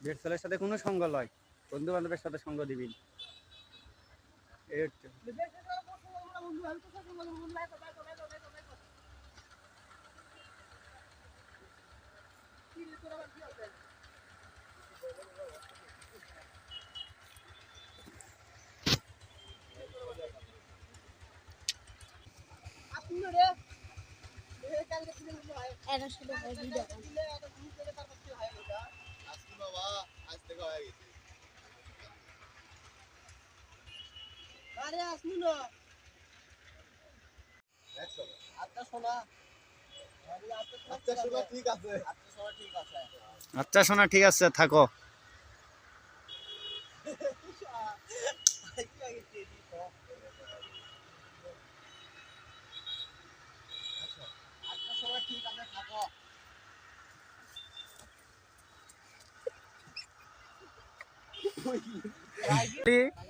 Bed ছেলের সাথে কোনো সঙ্গ লয়, বন্ধু বান্ধবের সাথে সঙ্গ দিবি। আচ্ছা শোনা, ঠিক আছে, থাকো।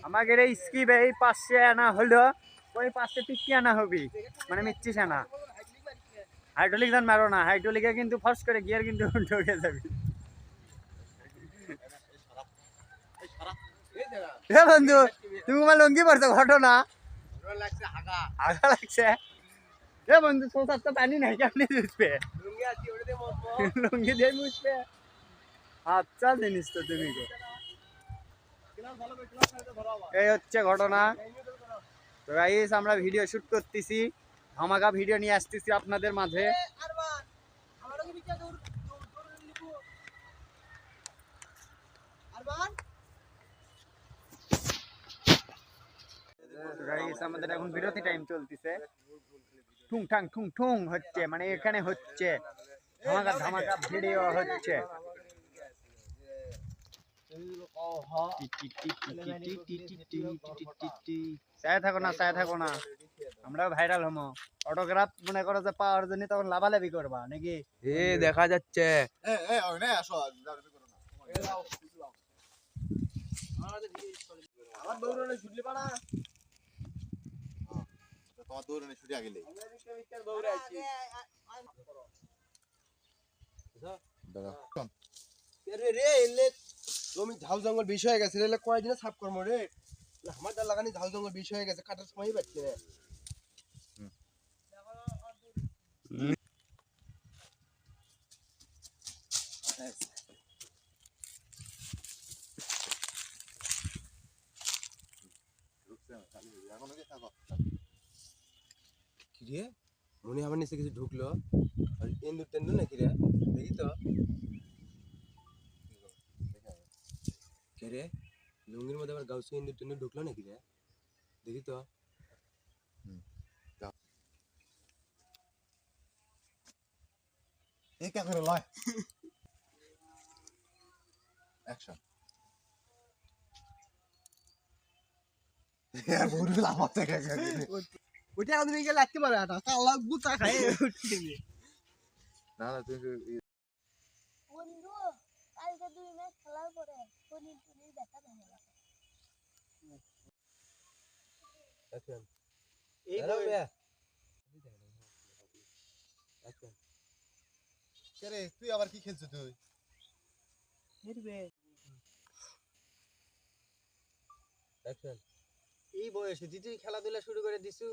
আমাদের এই স্কিপ এই পাশে আনা হলো, ওই পাশে তুই কি আনা হবি, মানে মিচ্ছিস আনা। হাইড্রোলিক ধান মারো না, হাইড্রোলিকে কিন্তু ফর্স করে গিয়ার কিন্তু ঢুকে যাবি। বন্ধু তুমি আমার লঙ্গি পড়ছো, ঘটনা আগা লাগছে। এ বন্ধু সোসার তো পানি নাই, কেমনি মুছবে? লুঙ্গি দিয়ে মুছবে। আচ্ছা জিনিস তো তুমি। এই হচ্ছে ঘটনা। তো গাইস আমরা ভিডিও শুট করতেছি, ধামাকা ভিডিও নিয়ে আসতেছি আপনাদের মাঝে। আমাদের এখন বিরতি টাইম চলতেছে, ঠুং ঠাং ঠুং ঠুং হচ্ছে, মানে এখানে হচ্ছে ধামাকা ধামাকা ভিডিও হচ্ছে। চায় থাকো না, চায় থাকো না, আমরাও ভাইরাল হমো। অটোগ্রাফ মনে করো যে পাওয়ার জন্য তখন লাভালাভি করবা নাকি? দেখা যাচ্ছে জমি ঝাউ জঙ্গল বেশি হয়ে গেছে, কয়েকদিনে সাফ করবো রে। আমার ডাল লাগানি ঝাউ জঙ্গল বেশি হয়ে গেছে, কাটার সময় পাচ্ছে না। কিরে মনে আমার নিচে কিছু ঢুকলো, ইন্দুর টেন্দুর নাকি রে? দেখি তো কে রে, লুঙ্গির মধ্যে আবার গাউসি ইন্দুর টেন্দুর ঢুকলো নাকি রে? দেখি তো। অ্যাকশন। ওইটা আমি গেলে লাগতে পারে না, কালা গুতা খায় না না তুই বন্ধু কালকে 2 ম্যাচ খেলার পরে শরীর দেখা যায়। আচ্ছা এই আচ্ছা কে রে, তুই আবার কি খেলছিস তুই? আচ্ছা এই বয়সে তুই খেলাধুলা শুরু করে দিছু?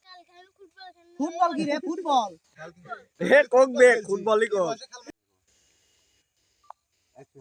কালকে আমি ফুটবল কি রে, ফুটবল হে কোক বে ফুটবলই কো। আচ্ছা